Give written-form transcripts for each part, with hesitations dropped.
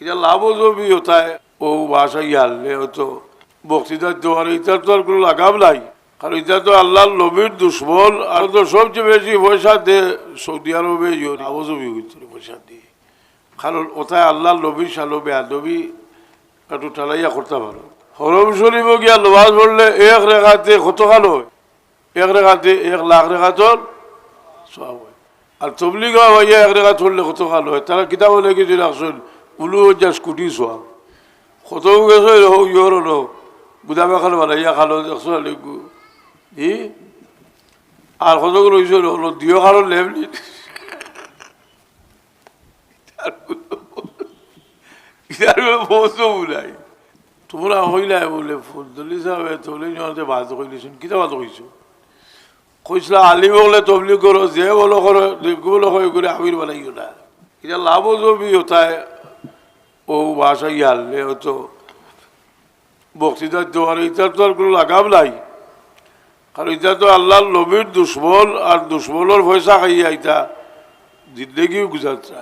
এটা লাভজনই হতায় ও ভাষা ইয়ালে হতো বক্তৃতা দেওয়ার এটার তো আর কোনো লাগাম নাই, কারণ এটা তো আল্লাহর নবীর দুশ্মন। আর তো সবচেয়ে বেশি পয়সা দে সৌদি আরবে লাভজনই হইতো পয়সা দিয়ে, কারণ ওটায় আল্লাহর নবীর সালো বেয়াদবি একটু ঠালাইয়া করতে পারো। হরম শরীফ গিয়া নমাজ পড়লে এক রেখাতে কত খালো হয়, এক রেখাতে 1,00,000 রেখাতর সব হয়। আর তবলিগ হইয়া এক রেখা চললে কত খালো হয়, তারা কিতাব লিখেছিল আসুন উলু জাস কুটি সব কত গেছে হোক ইহর হলো গুদামে খালো বানাইয়া খালো দেখছো লিখু ই আর কতগুলো হয়েছিল হলো দিও খালো লেবলি নাই তোমরা হইলাই বলে ফুলদলি সাহেব তবলিগ জমাতে বাদ কইলিছুন কিতা বাদ কইছো কইসলা আলিম হলে তবলিগ করো যে বলো করো বলো হয় করে আমির বানাইও না। এটা লাভজনই হতায় ও ভাষা ইয়ালে হতো বক্তৃতা দেওয়ার এটার তো আর কোনো লাগাম নাই, কারণ এটা তো আল্লাহর নবীর দুশ্মন। আর দুশ্মনের পয়সা খাইয়া এটা জিন্দগিও গুজারতা।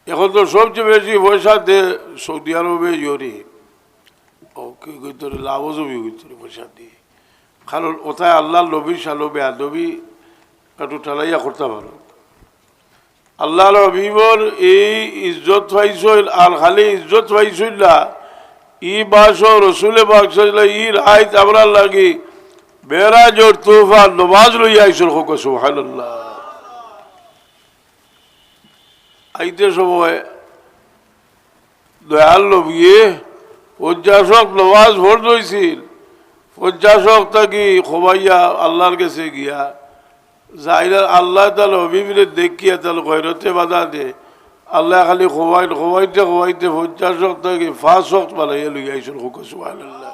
এখন তো সবচেয়ে বেশি পয়সা দে সৌদি আরবে ইয়রি ও কি করতে লাভজনই হইতো পয়সা দিয়ে, কারণ ওটায় আল্লাহর নবীর সালো বেয়াদবি একটু ঠালাইয়া করতে পারো। আল্লাহর হবিবর এই ইজ্জত পাইছিল আর খালি ইজ্জত পাইছিল না, ই বাস রসুলে বাকছিল ই রায় আমরা লাগি বেড়াজোর তোফা নমাজ লইয়া আইসল হোক সুবহানাল্লাহ। আইতে সময় দয়াল নবীয়ে 50 নমাজ ভোট হয়েছিল, 50 থাকি খোবাইয়া আল্লাহর কাছে গিয়া যাইরা আল্লাহ তাহলে হবিবিরে দেখিয়া তাহলে গৈরতে বাধা দে আল্লাহ খালি খোবাইতে 50 থাকি 5 বানাইয়া লইয়া আইসল হোক সুবহানাল্লাহ।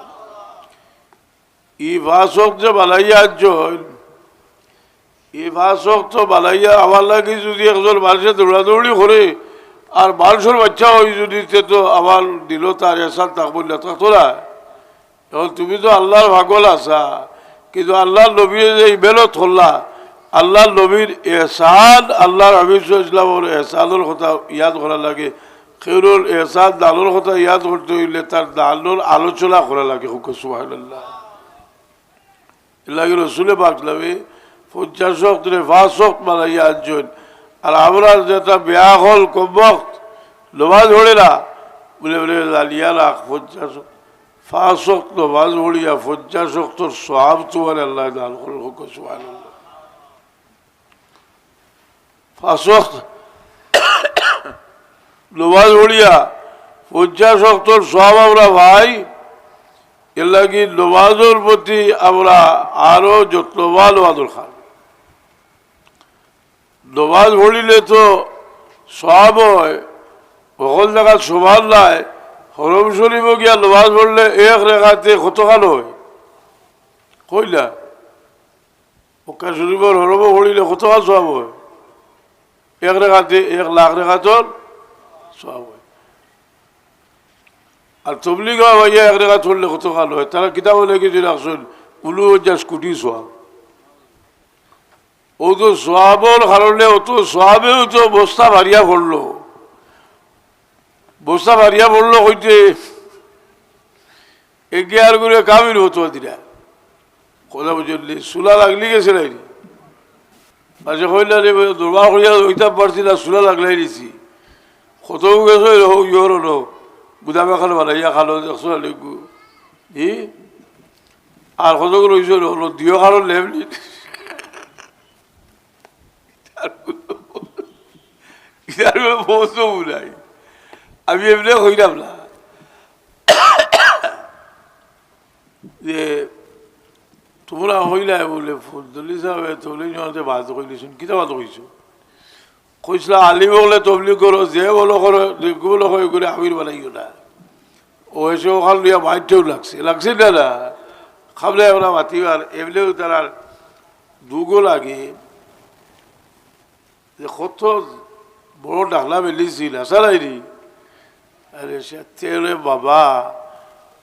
ই 5 যে বানাইয়া আনছেন এই 5 তো বানাইয়া আমার লাগে যদি একজন মানুষের দৌড়াদৌড়ি করে আর মানুষের বাচ্চা হই যদি সে তো আমার দিল তার এসার থাকবো না থাকতো না। এখন তুমি তো আল্লাহর ভাগল আছা, কিন্তু আল্লাহর নবীর এই বেলত হল্লা আল্লাহর নবীর এহসান আল্লাহর হাবিব ইসলামের এহসানের কথা ইয়াদ করা লাগে। খেরুল এহসান দানোর কথা ইয়াদ করতে হইলে তার দানোর আলোচনা করা লাগে হুক সুবহানাল্লাহ। এর লাগে রসুলে বাকলামে 50 5 বানাইয়া আনছেন। আর আমরা যেটা বেয়া হল কমবক্ত নমাজ পড়ে না বলে বলে লালিয়া রাখ 5 নমাজ পড়িয়া 50 সওয়াব তোমার আল্লাহ দান করল হোক সুবহানাল্লাহ। 5 নমাজ পড়িয়া 50 সওয়াব আমরা ভাই। এর লাগি নমাজের প্রতি আমরা আরো যত্নবান হওয়া দরকার। নমাজ পড়িলে তো সওয়াব হয়, সকল জায়গা সমান নাই। হরম শরীফ গিয়া নমাজ পড়লে এক রেখাতে কত খালো হয় কইলা মক্কা শরীফের হরম পড়িলে কত খাল সওয়াব হয়, এক রেখাতে 1,00,000 রেখাতর সওয়াব হয়। আর তবলিগ হইয়া এক রেখা চললে কত খালো হয়, তারা কিতাব লিখেছিল আসুন উলু জাস কুটি সওয়াব। ও তো সোয়াবর কারণে ও তো সোয়াবেও তো বস্তা ভারিয়া পড়লো, বস্তা ভারিয়া পড়লো হইতে এগিয়ার করে কামিল হতো দিরা কথা বুঝলি চুলা লাগলি গেছে নাই পাশে কইলা দরবার করিয়া ওইটা পারছি না চুলা লাগলাই দিছি কত গেছে ইহর হলো গুদামে খালো বানাইয়া খালো দেখছো লিখু ই আর কতগুলো হয়েছিল হলো দিও খালো লেবলি নাই। আমি এমনি হইলাম না যে তোমরা হইলাই বলে ফুলদলি সাহেব তবলিগ জমাতে বাদ কইলিছুন কিতা বাদ কইছো কইসলা আলিম হলে তবলিগ করো যে বলো করো বলো করে আমির বানাইও না। ও এসে ওখান দিয়া মাইটেও লাগছে না না খাবলে ওরা মাতিবার এমনিও তার দুগো লাগে যে কত বড় ডাকলা মেলিছিল আসারাইনি। আরে সে বাবা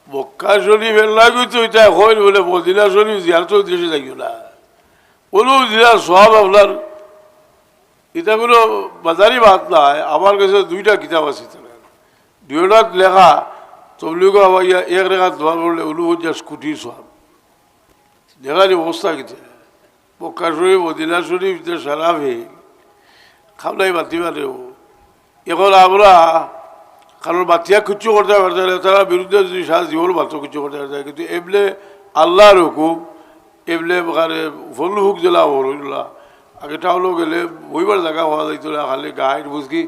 মক্কা শরীফের লাগি তো এটা হয় বলে মদিনা শরীফ জিয়ারত উদ্দেশ্যে যাইও না বলো জিয়ার সব আপনার এটা কোনো বাজারি বাদ নাই। আমার কাছে দুইটা কিতাব আছে, দুইটাত লেখা তবলিগ হওয়াইয়া এক রেখা দোয়া করলে উলু হজ্জা স্কুটি সব দেখা যে অবস্থা কিতা মক্কা শরীফ মদিনা শরীফ যে সারাফে খাবলাই বাতি মারেও। এখন আমরা কারণ বাতিয়া কিচ্ছু করতে পারতে না, তারা বিরুদ্ধে যদি সারা জীবন বাতো কিচ্ছু করতে পারতে, কিন্তু এমলে আল্লাহর হুকুম এমলে ফল হুক জেলা হরুল্লাহ আগে টাউনও গেলে বইবার জায়গা হওয়া যাইত না, খালি গাইড বুঝকি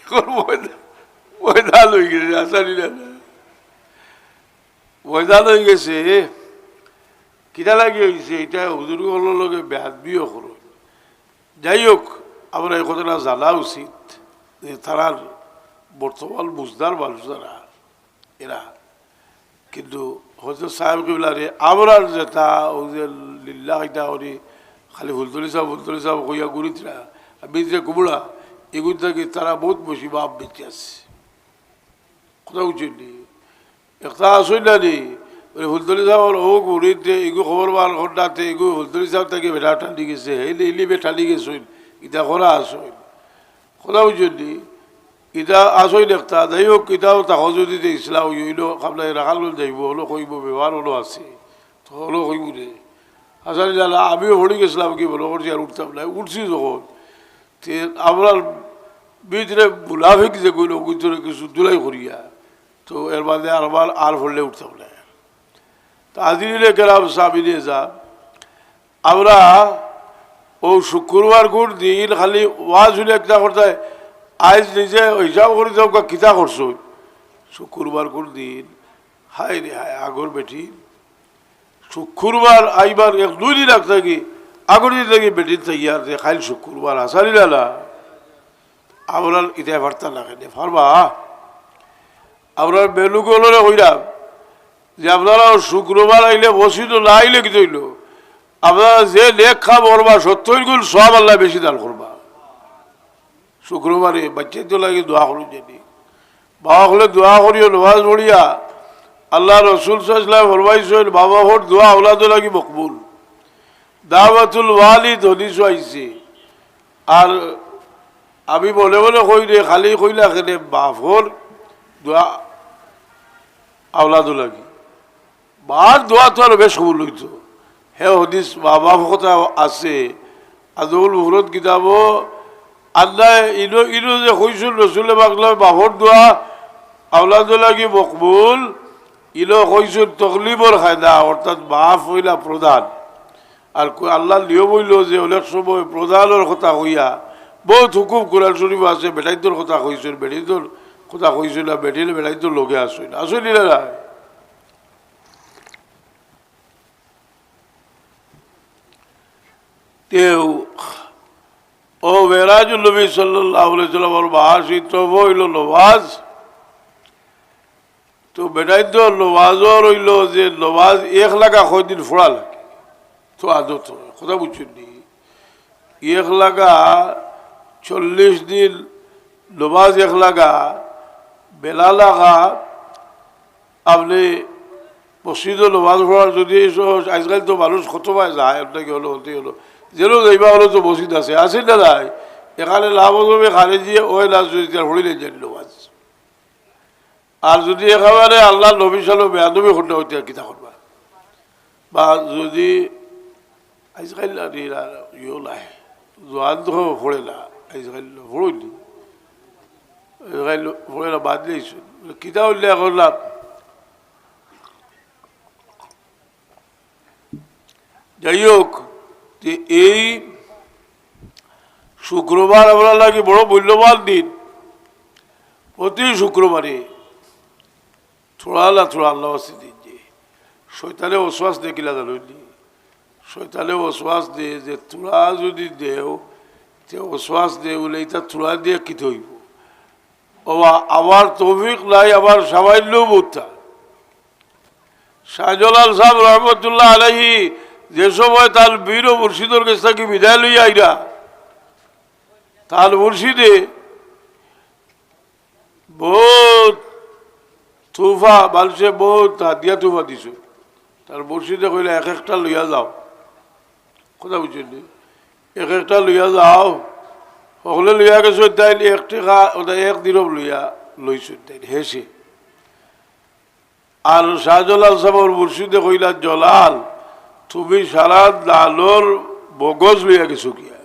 এখন ময়দান হয়ে গেছে, আসানি না ময়দান হয়ে গেছে। কিনা লাগি হয়েছে এটা হুজুরগুলোর লগে বেহাদবিও করো। যাই হোক, আমরা এই কথাটা জানা উচিত যে তারার বর্তমান বুঝদার মানুষ যারা এরা, কিন্তু হজরত সাহেব কিবলারে আমরা যেটা ওই যে লিল্লাহ এটা করি খালি ফুলতলি সাহেব কইয়া গুরিতরা বেঁচে কুমড়া এগুলি থেকে তারা বহুত বেশি বাপ বেঁচে আছে। কথা বুঝলি একটা আসই না নি ফুলতলি সাহেব ও গুরিতে এগু খবর বার ঘন্টাতে এগু ফুলতলি সাহেব থেকে বেটা টানি গেছে এই ইলি বেঠানি গেছে ইটা করা আসই। কথা বুঝলি ইটা আসই একটা। যাই হোক ইটাও তাকে যদি ইসলাম হইল আপনার রাখাল যাইব হলো কইব ব্যবহার হলো আছে তো হলো কইব রে আসলে জানা আমিও হড়ি গেছিলাম কি বলো করছি আর উঠতাম না। উঠছি যখন আপনার ভিতরে মুনাফিক যে গইল ভিতরে কিছু দুলাই করিয়া তো এর বাদে আমার আর হলে উঠতাম না। তো আজিলে গেলাম সাবিনে যা আমরা ও শুক্রবার গুণ দিন খালি ওয়াজ হলে একটা করতে আজ নিজে হিসাব করে যাও কিতা করছো শুক্রবার কোন দিন হায় রে হায় আগর বেটি শুক্রবার আইবার এক দুই দিন আগ থাকি আগর দিন থাকি বেটির থাইয়ার যে খাইল শুক্রবার আসারি না আমরা ইটা বার্তা লাগে ফারবা আমরা বেলুগুলোরে কইলাম যে আপনারা শুক্রবার আইলে বসিত না আইলে কি হইল আপনারা যে লেখ খা করবা 70 গুণ সব আল্লাহ বেশি দান করবা। শুক্রবারে বাচ্চাই তো লাগে দোয়া করুন জানি বাবা হলে দোয়া করিও নমাজ পড়িয়া আল্লাহ রসুল সাল্লাল্লাহু ফরমাইছেন বাবা হোর দোয়া ওলাদ লাগি মকবুল দাওয়াতুল ওয়ালিদ হদিস আইছে। আর আমি বলে বলে কই রে খালি কইলা খেলে বাপর দোয়া আওলাদ লাগি বার দোয়া তো আরো বেশ কবুল হইতো। হে হদিস বাবা কথা আছে আজল মুহরত কিতাব আল্লাহ ইনো ইনো যে কইছিল রসুলে বাগলা বাপর দোয়া আওলাদ লাগি মকবুল ইনো কইছিল তকলিবর খায়দা অর্থাৎ বাপ হইলা প্রধান। আর আল্লাহ নিয়ম হইল যে অনেক সময় প্রধানের কথা কইয়া বহুত হুকুম কোরআন শরীফ আছে বেটাইতর কথা কইছিল বেটিতর কথা কইছিল বেটিলে বেটাইতর লগে আসইল আসইল না তেও ও মেরাজুল নবী সাল্লাল্লাহু আলাইহি ওয়াসাল্লামের বাহাসিত হইল নমাজ। তো বেটাই তো নমাজও রইল যে নমাজ এক লাগা কয়দিন ফোড়া লাগে তো আদত হয় কথা বুঝছেন নি এক লাগা 40 দিন নমাজ এক লাগা বেলা লাগা আপনি মসজিদে নমাজ পড়ার যদি আজকাল তো মানুষ কত পায় যায় আপনাকে হলো হতে হলো যেন যাইবা হলো তো মসজিদ আছে আছে না নাই এখানে লাভ হবে খানে দিয়ে ওই লাভ যদি তার হইলে যান নমাজ। আর যদি একেবারে আল্লাহ নবী সালো বেয়াদবি করতে হইতে কিতা করবা বা যদি আজকাল ইও নাই জোয়ান তো ফোড়ে না আজকাল ফোড়নি আজকাল ফোড়ে না বাদ দিয়েছে কিতা উল্লেখ করলাম। যাই হোক এই শুক্রবার আমরা লাগে বড় মূল্যবান দিন। প্রতি শুক্রবারে থোড়া আল্লাহ দিন যে শৈতানে ওশ্বাস দেখিলা জানি শৈতানে ওশ্বাস দে যে তোরা যদি দেও তে ওশ্বাস দে বলে এটা তোরা দিয়ে কি হইব আমার তৌফিক নাই আমার সামান্য বোধটা। শাহজালাল সাহেব রহমতুল্লাহ আলাইহি যে সময় তার বীর ও মুর্শিদের কাছ থেকে বিদায় লইয়া আইরা তার মুর্শিদে বহুত তুফা বালছে বহুত হাতিয়া তুফা দিছ তার মুর্শিদে কইলে এক একটা লইয়া যাও কথা বুঝলি এক একটা লইয়া যাও সকলে লইয়া গেছো তাই 1 টাকা ওটা 1 দিরব লইছ তাই হেসে আর শাহজালাল সাহেবের মুর্শিদে কইলা জলাল তুমি সারা লালর বগজ লইয়া গেছো কিয়া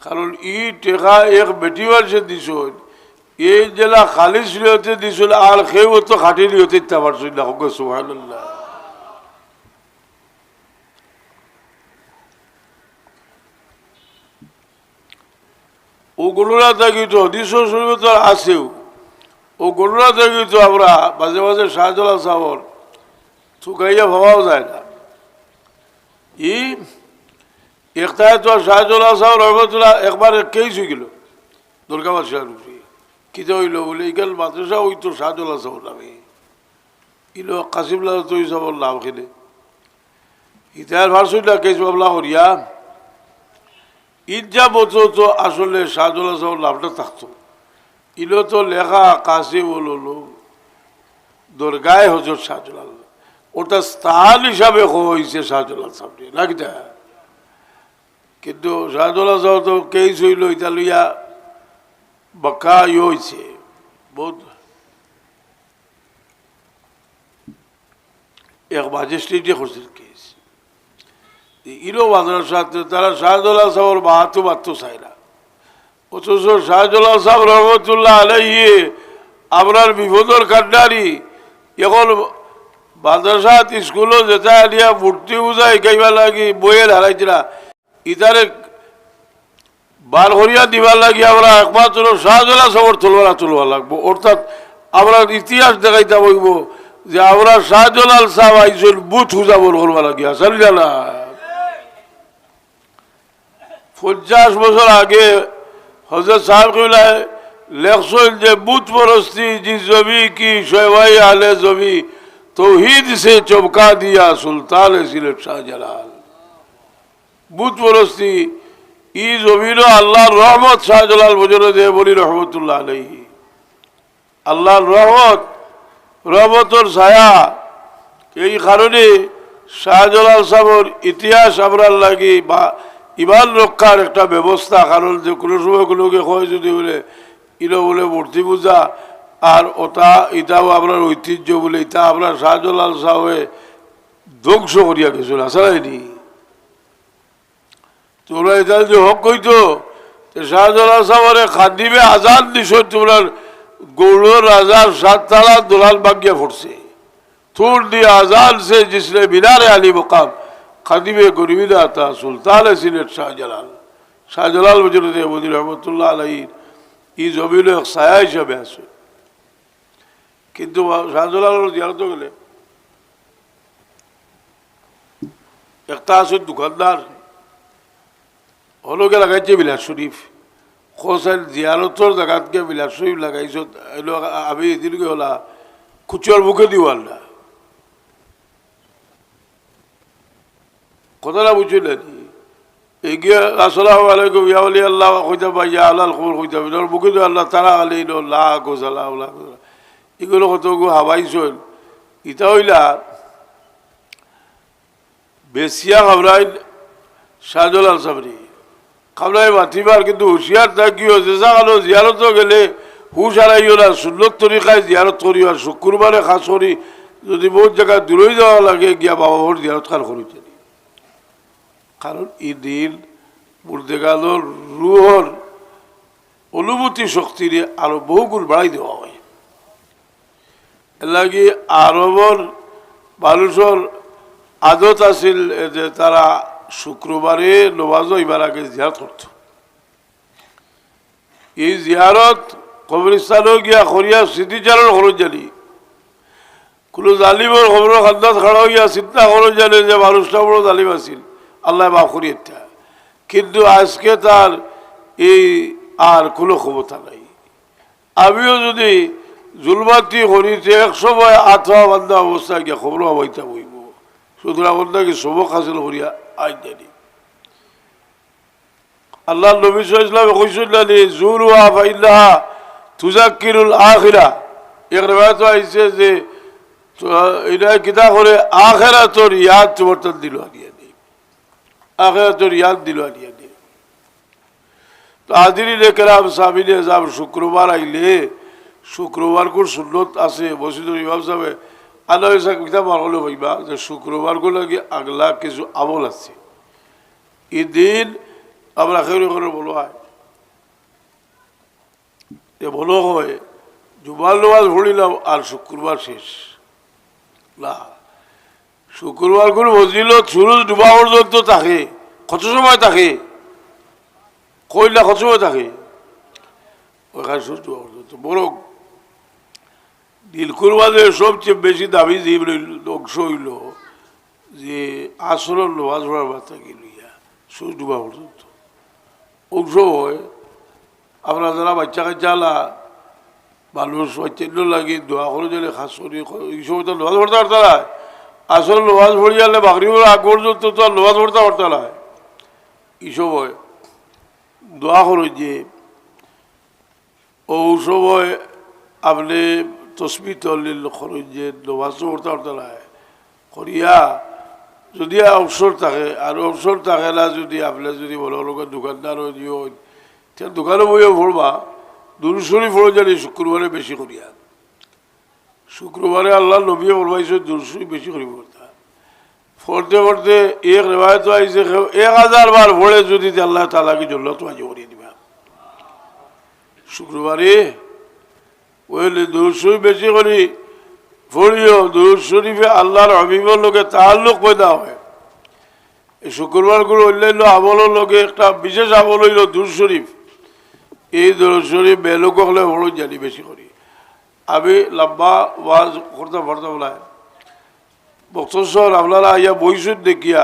কারণ ই টেকা এক বেটি বাড়ছে দিছ এই জেলা খালিশ লিহতে দিছিল আর খেয়েও তো খাটি লিহতে ইত্যা পারছো না হোক সুবহানাল্লাহ ও গরুরা থাকি তো হদিস শরীফে তো আছেও ও গরুরা থাকি তো আমরা মাঝে মাঝে শাহজালাল সাহর চুকাইয়া ভাবাও যায় না ই একটাই তো শাহজালাল সাহর রহমতুল্লাহ একবার কেইছ গেল দুর্গাবাদ শাহ কিতা হইল বলে ইকাল মাদ্রাসা ওই তো শাহজালাল সাহর নামে ইল কাসিমুল্লাহ তো সাহর নাম খেলে ইতার ভারসুল্লাহ কেস বাবলা হরিয়া ইজ্জা বলতো তো আসলে শাহজালাল সাহর নামটা থাকতো ইলো তো লেখা কাসিম হলো দরগায় হজরত শাহজালাল ওটা স্থান হিসাবে হয়েছে শাহজালাল সাহেব নাকি কিন্তু শাহজালাল সাহেব তো কেস হইল ইতা লইয়া বাক্কা হয়েছে বহুত এক ম্যাজিস্ট্রেটে করছে কেস ইলো মাদ্রাসা তারা শাহজালাল সাহেবের বাহাতো চাই না অথচ শাহজালাল সাহেব রহমতুল্লাহ আলাইহি আপনার বিপদর কান্ডারি এখন মাদ্রাসাত স্কুলও যেটা দিয়া মূর্তি পূজা শিকাইবা লাগি বইয়ের হারাইছিলা ইতারে বার করিয়া দিবার লাগি আমরা একমাত্র শাহজালাল সাহেবের তুলবা লাগবো অর্থাৎ আমরা ইতিহাস দেখাইতে বইব যে আমরা শাহজালাল সাহেব আইসল বুথ উজাবর করবা লাগিয়া চালিলা না 50 বছর আগে হজরত সাহেব কইলায় লেখছেন যে বুত পরস্তি জি জমি কি শোভাই আলে জমি তৌহিদ সে চমকা দিয়া সুলতান সিলেট শাহজালাল বুত পরস্তি ই জমিন আল্লাহর রহমত শাহজালাল বজরে দে বলি রহমতুল্লাহ আলাইহি আল্লাহর রহমতর ছায়া এই কারণে শাহজালাল সাহেবের ইতিহাস আমরা লাগি বা ইমান রক্ষার একটা ব্যবস্থা কারণ যে কোনো সময় কোনোকে হয় যদি বলে ইলো বলে মূর্তি পূজা আর ওটা এটাও আপনার ঐতিহ্য বলে এটা আপনার শাহজালাল সাহেবে ধ্বংস করিয়া গেছিল আসলাইনি তোমরা এটা যে হক কইতো শাহজালাল সাহেবের খাদিবে আজাদ দিছ তোমরা গৌড় রাজার 7 তালা দোলাল বাগিয়া পড়ছে থুর দিয়ে আজাদ সে জিসনে মিনারে আলী মকাম খাদিবে গরিবিদা তা সুলতান সিলেট শাহজালাল বজরুদ্দে মোদী রহমতুল্লাহ আলাইহির ই জমিল ছায়া হিসাবে আছে কিন্তু শাহজালাল জিয়ারত গেলে একটা আছে দোকানদার হলকে লাগাইছে বিলাস শরীফ খোসাইল জিয়ারতর জায়গাতকে বিলাস শরীফ লাগাইছ আমি এদিনকে হলা খুচুয়ার মুখে দিওয়াল না কথাটা বুঝলেন এগিয়ে আসসালামু আলাইকুম ইয়া ওলি আল্লাহ কইতা বা ইয়া আলাল খবর কইতা বিনর বুকে তো আল্লাহ তারা আলী লা গোসালা এগুলো কত হাবাইছেন ইটা হইলা বেশিয়া খাবরাই শাহজালাল সাবরি খাবরাই মাতিবার কিন্তু হুঁশিয়ার থাকিও যেসা কালো জিয়ারত গেলে হুশ হারাইও না সুন্নত তরিকায় জিয়ারত করিও আর শুক্রবারে খাস করি যদি বহুত জায়গায় দূরই যাওয়া লাগে গিয়া বাবা ভোর জিয়ারত খার করিতে কারণ এই দিন মুর্দেগালোর রুহর অনুভূতি শক্তির আরো বহুগুণ বাড়াই দেওয়া হয় এর লাগে আরবর মানুষের আদত আছিল যে তারা শুক্রবারে নমাজও এবার আগে জিয়ারত করত এই জিয়ারত কবরস্থানও গিয়া করিয়া স্মৃতিচারণ খরচ জানি কোনো জালিমর খবর খান্দাত খাড়া হইয়া চিন্তা খরচ জানে যে মানুষটা বড় জালিম আছিল আল্লাহ মাফ করিয়ে কিন্তু আজকে তার এই আর কোনো ক্ষমতা নাই আমিও যদি জুলমাতি করিতে এক সময় আঠা বান্ধা অবস্থা গিয়া খবর হইতা বইব সুতরাং আপনাকে সবক হাসিল করিয়া আইন জানি আল্লাহ নবী সাল্লাল্লাহু আলাইহি ওয়াসাল্লাম জুরুহা ফাইন্নাহা তুযাক্কিরুল আখিরা এক riwayat আছে যে এটা কিতা করে আখিরাতের ইয়াদ বর্তন দিল আখিরাতের ইয়াদ দিল আনিয়া দিয়ে। তো হাজিরিন কেরাম সামিন এজাম শুক্রবার আইলে শুক্রবার কোন সুন্নত আছে মসজিদুল ইমাম সাহেব আল্লাহ কিতাব আগলে হইবা যে শুক্রবার গুলো লাগে আগলা কিছু আমল আছে। এই দিন আমরা খেয়ে করে বলো হয় বলো হয় জুমার নামাজ পড়িলাম আর শুক্রবার শেষ না। শুক্রবার করে মসজিদত সুরজ ডুবা পর্যন্ত থাকে। কত সময় থাকে কইলা কত সময় থাকে ওখানে সুরজ ডুবা পর্যন্ত। বড় দিলকুর মাঝে সবচেয়ে বেশি দাবি যে অংশ হইল যে আসরের নামাজ পড়ার বার্তা কি লইয়া সুরজ ডুবা পর্যন্ত অংশ হয়। আমরা যারা বাচ্চা কাচ্চালা মানুষ বাচ্চান্য লাগে দোয়া করে দিলে খাস করি এই সময় তো নামাজ পড়তে পারত না। আসলে নামাজ পড়ি গেলে বাকরিগুলো আগ পর্যন্ত তো আর নামাজ পড়তে পারত না। এই সময় দোয়া করে যে ও সময় আপনি তসবি তলিল খরচ যে নামাজও পড়তে পারত না করিয়া যদি অবসর থাকে আর অবসর থাকে না যদি আপনার যদি বড় লোকের দোকানদার হয়ে দোকানে বইও পড়বা দুরূদ শরীফ পড়ে জানি শুক্রবারে বেশি করিয়া। শুক্রবারে আল্লাহ নবী বলবাইছে দুরূদ শরীফ বেশি করি পড়তা পড়তে পড়তে এক রেবায়ত আইছে 1000 বার পড়ে যদি আল্লাহ তাআলাকে জন্নত ওয়াজিব করিয়ে দিবা। শুক্রবারে ওইলে দুরূদ শরীফ বেশি করি পড়িও দুরূদ শরীফে আল্লাহর হাবিবের লোকে তাআল্লুক পয়দা হয়। এই শুক্রবার করে অন্যান্য আমলের লোকে একটা বিশেষ আমল হইল দুরূদ শরীফ। এই দুরূদ শরীফ বেলোক হলে বড় জানি বেশি করি। আমি লম্বা ওয়াজ করতে পারতাম না বক্তসর আপনারা ইয়া বইসুদ দেখিয়া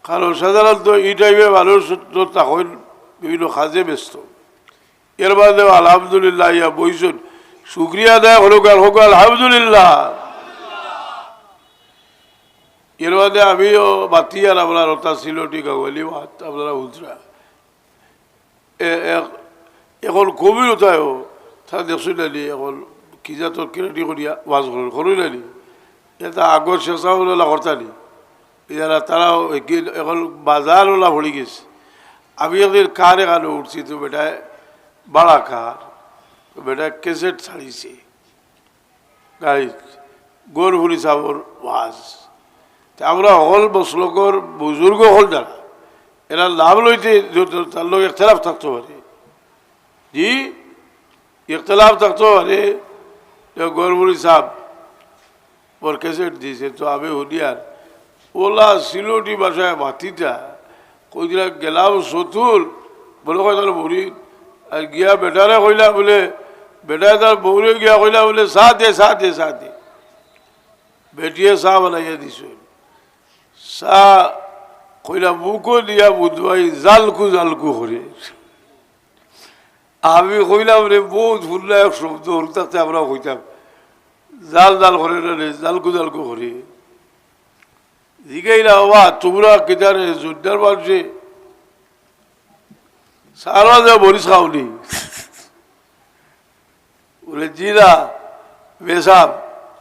কারণ সাধারণত এই টাইমে মানুষ তখন বিভিন্ন কাজে ব্যস্ত। এর বাদে আলহামদুলিল্লাহ ইয়া বইসুদ শুক্রিয়া দেয় হোক আলহামদুলিল্লাহ। এর বাদে আমিও বাতিয়ার আপনার ওটা সিলটি গাওয়ালি মাত আপনারা উলরা এখন কবি ওটাও তা দেখছি নানি এখন কি জাতর কেরেটি করিয়া ওয়াজ করি নানি এটা আগর শেষা ওলা করতানি যারা তারাও এখন বাজার ওলা ভরি গেছে। আমি একদিন কার এখানে উঠছি তো বেটায় বাড়া কার বেটায় কেসেট ছাড়িছে গাড়ি গোর ভুলি সাবর ওয়াজ। আমরা হল বসলকর বুজুর্গ হল যারা এরা লাভ লইতে তার লোক একতলাফ থাকতে পারে জি একতলাফ থাকতে পারে। গরবুরি সাহ ওর ক্যাসেট দিয়েছে তো আমি হুদিয়ার ওলা সিলোটি বাসায় মাতিটা কইরা গেলাম সতুল বলে কয় তার বৌরি আর গিয়া বেটারে কইলা বলে বেটায় তার বৌরে গিয়া কইলা বলে চাহ দে চাহ দে চাহ দে। বেটিয়ে চাহ বানাইয়া দিছ চাহ কইলা মুখও দিয়া বুধবাই জালকু করে। আমি কইলাম রে বহুত ভুললায়ক শব্দ তাতে আমরা কইতাম জাল করে রে জালকু করে জিগাইলা বাবা তোমরা কেদারে জোরদার বাড়ছে সারা যা বরিস খাওনি বলে জি না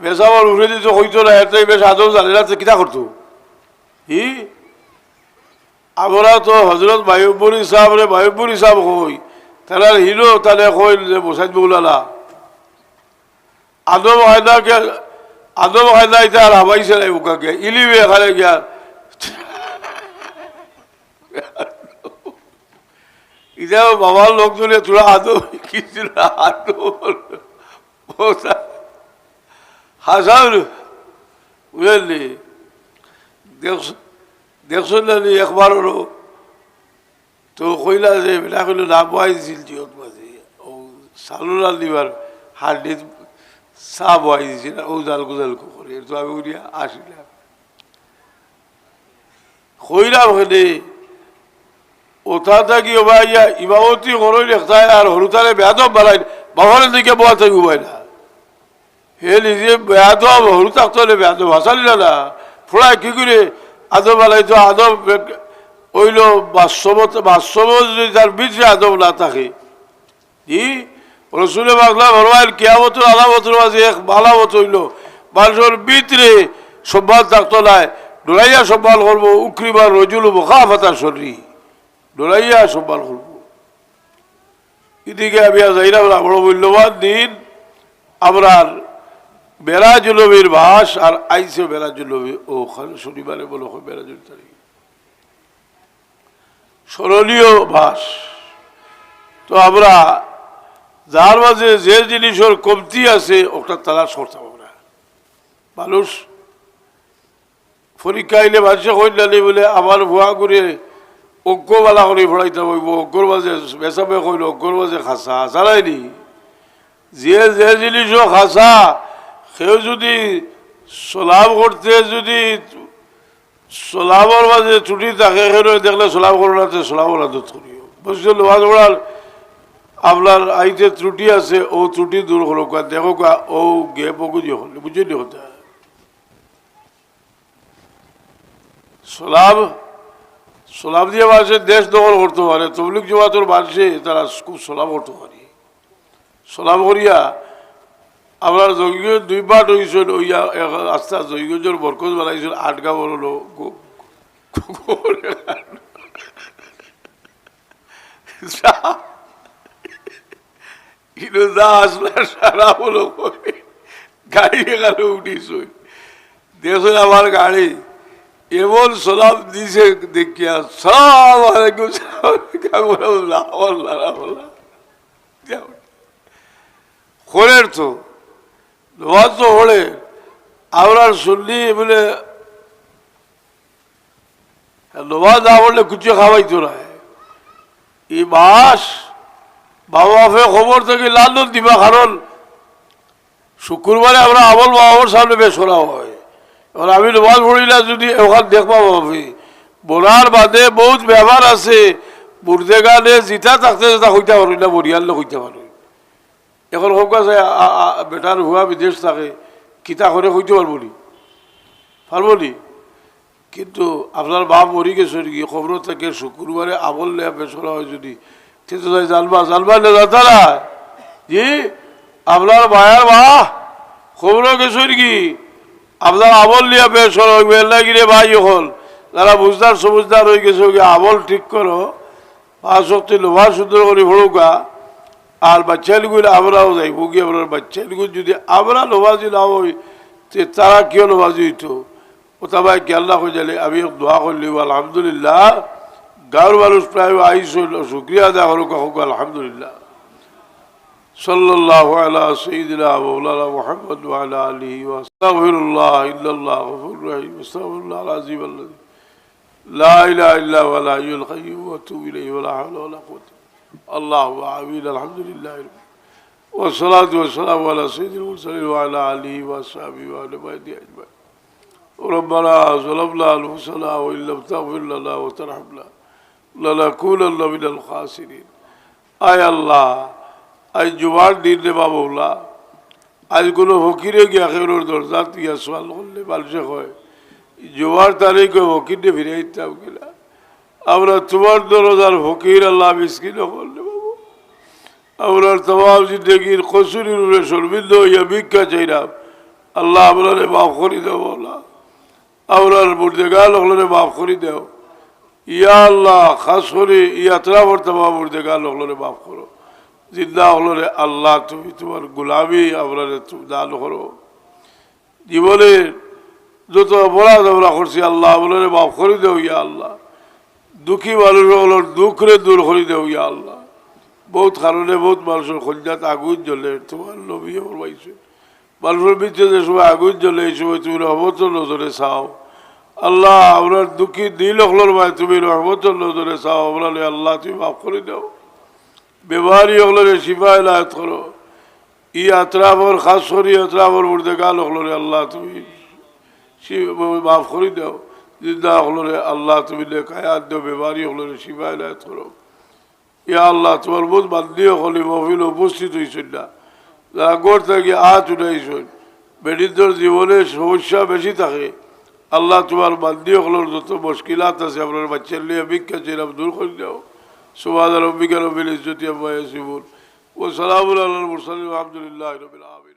বেসাবার উঠে দিত হইতো না এটাই বেশ আদৌ জানে না কিতা করতো হি আমরা তো হজরত মায়ুবুর সাহেব রে মায়ুবুর সাহেব হই তারা হিরো তাহলে কইল যে বসাইত বউলালা আদম হায়দা এটা আর হাবাইছে নাই ওকা গিয়া ইলিবে এখানে গিয়া ইটা বাবার লোক ধরে তোরা আদম কিছু না হাসান বুঝলি দেখছেন না একবার হলো তো কইলা যে বেটা কইল না বয়াই দিছিল জিয়ত মাঝে ও সালুলাল দিবার হাড্ডি চাহ বয়াই দিছিল ও জালকু করে তো আমি উড়িয়া আসিলাম কইলাম ওখানে ওথা থাকি ওবা ইয়া ইমামতি করই লেখায় আর হরুতারে বেয়াদব বালাই বাবার দিকে বয়া থাকি উবাই না হে নিজে বেয়াদব হরু থাকতে হলে বেয়াদব হাসালি না ফোড়ায় কি করে আদব বালাই তো আদব ওইল বাস্তব যদি তার ভিতরে আদব না থাকে জি রসুলে বাংলা ভরবাইল কেয়ামতের আলামতের মাঝে এক আলামত হইল মানুষের ভিতরে সম্মান থাকতো নাই ডরাইয়া সম্মান করবো। উকরিবা রজুল মুখাফাতা শরী, ডরাইয়া সম্মান করবো। এদিকে আমি যাই না, বড় মূল্যবান দিন আমরার বেড়াজুলবির বাস আর আইসে বেড়াজুলবি ও শনিবারে বলো বেড়াজুল তারিখ স্মরণীয় বাস। তো আমরা যার মাঝে যে জিনিসের কমতি আছে ওটা তালাশ করতাম। আমরা মানুষ পরীক্ষা আইলে মানুষে কইলালি বলে আমার ভুয়া করে অজ্ঞবালা করে পড়াইতে হইব, অজ্ঞর মাঝে বেসাবে কইল অজ্ঞর মাঝে খাসা চালাইনি। যে যে জিনিসও খাসা সেও যদি সলাভ করতে যদি সলাভর মাঝে ছুটি থাকে সেখানে দেখলে সলাভ করাতে সলাভর আদত করিও। বুঝছো লোহাজ পড়ার আপনার আইতে ত্রুটি আছে ও ত্রুটি দূর হলো কা দেখো কা ও গে পকুজি হল বুঝলি হতে সলাভ সলাভ দিয়ে মানুষের দেশ দখল করতে পারে। তবলিগ জমাতের মানুষে তারা খুব সলাভ করতে পারে। সলাভ করিয়া আপনার যজ্ঞ দুই পাঠ হয়েছিল ওইয়া আস্তে আস্তে যজ্ঞর বরকত বানাইছিল 8 গা বললো কিন্তু যা আসলে সারা বলো গাড়ি এখানে উঠিস দেখুন আমার গাড়ি এমন সলাপ দিছে দেখিয়া সালাম আলাইকুম খোলের তো নামাজ তো হলে আমরা শুনলি বলে নামাজ না পড়লে কুচে খাওয়াইতো না। এই মাস বাবা বাপে খবর থেকে লাল দিবা, কারণ শুক্রবারে আমরা আমল বাবার সামনে বেশ করা হয়। এবার আমি নামাজ পড়িলা যদি ওখানে দেখবা ভাবি বোনার বাদে বহুত ব্যবহার আছে। বুড়তে গানে জিতা থাকতে যেটা হইতে পারো না বরিয়ালে হইতে পারো। এখন হোক আছে বেটার হুয়া বিদেশ থাকে কিতা করে হইতে পারবো নি পারবো নি। কিন্তু আপনার বাপ মরি গেছে কি খবর থেকে শুক্রবারে আমল নেওয়া বেশ করা হয় যদি জানবা জানবা না যাতারা জি আপনার মায়ের মা খবর গেছে কি আপনার আমল নিয়ে বেশ করা হইবে লাগিলে ভাই হল যারা বুঝদার সমুজদার হয়ে গেছে আমল ঠিক করো 5 শক্তি লোভা সুন্দর করে ভরুকা। আর বাচ্চাগুলো আমরাও যাই বুকি আপনার বাচ্চাগুলো যদি আমরা লোভাজি না হই তারা কেউ লোভাজি হইতো ওটা ভাই কেল্লা হয়ে যালে আমি দোয়া করলি আলহামদুলিল্লাহ। গাঁর মানুষ প্রায় আইস শুক্রিয়া আদা হলো কাকুক আলহামদুলিল্লাহ। সাল্লাল্লাহু আলা সাইয়্যিদিনা মাওলানা মুহাম্মদ ওয়া আলা আলিহি ওয়া আস্তাগফিরুল্লাহ ইল্লাল্লাহ গফুরুর রহিম আস্তাগফিরুল্লাহ আল-আযীম আল্লাযী লা ইলাহা ইল্লা হুয়াল হাইয়ুল কাইয়্যুম ওয়া আতুবু ইলাইহি ওয়া লা হাওলা ওয়া লা কুওয়াতা আল্লাহু আমিন আলহামদুলিল্লাহ ওয়া সালাতু ওয়া সালামু আলা সাইয়্যিদিল মুরসালিন ওয়া আলা আলিহি ওয়া সাহবিহি ওয়া আহলি বাইতিহি আজমাইন। ربنا ظلمنا أنفسنا وإن لم تغفر لنا وترحمنا لنكونن من الخاسرين। আয় আল্লাহ আজ জুমার দিন রে বাবুল্লাহ আজ কোনো ফকিরে গিয়া খেরোর দরজা দিয়া সোয়াল করলে মানুষে হয় জুমার তারিখে ফকিরে ফিরে দিতাম কিনা। আমরা তোমার দরজার ফকির আল্লাহ মিসকিন করলে বাবু আমরা তমাম জিন্দগির কসুরির উপরে শর্মিন্দ হইয়া ভিক্ষা চাইলাম আল্লাহ আমরা মাফ করি দেব না। আমরার মুর্দেগাল হলরে মাফ করি দেও ইয়া আল্লাহ। খাস করে ইয়াত্রা বর্তমা মুর্দেগাল হলরে মাফ করো। জিন্দা হলরে আল্লাহ তুমি তোমার গোলামি আমরা দান করো। জীবনে যত অপরাধ আমরা করছি আল্লাহ আমরারে মাফ করি দেও ইয়া আল্লাহ। দুঃখী মানুষ হলোর দুঃখরে দূর করে দেও ইয়া আল্লাহ। বহুত কারণে বহুত মানুষের খঞ্জাত আগুন জ্বলে তোমার নবীও ফরমাইছে মানুষের ভিতরে যে সময় আগুন জ্বলে এই সময় তুমি রহমতের নজরে চাও আল্লাহ। আমরা দুঃখী দিল হলোর ভাই তুমি রহমতের নজরে চাও আমরা আল্লাহ তুমি মাফ করে দাও। বেমারি হলরে শিফা এলাহাত করো। ই আতরাফর খাস করি আতরাফর মুর্দেগাল হলরে আল্লাহ তুমি মাফ করে দাও। জিন্দা হলরে আল্লাহ তুমি লেখায়াত দাও। বেমারি হলরে শিফা এলাহাত করো ইয়া আল্লাহ। তোমার বোধ বান্দিও হলে মহফিল উপস্থিত হয়েছেন না যারা গোড় থেকে আজ উঠাইছেন বেটিদের জীবনে সমস্যা বেশি থাকে আল্লাহ তোমার বান্দিও হলোর যত মুশকিলাত আছে আপনার বাচ্চার লিয়ে ভিক্ষা চাইলাম দূর করে দাও। সুবহান রাব্বিকা রব্বিল ইজ্জতি আম্মা ইয়াসিফুন ওয়া সালামুন আলাল মুরসালিন ওয়া আলহামদুলিল্লাহি রাব্বিল আলামিন।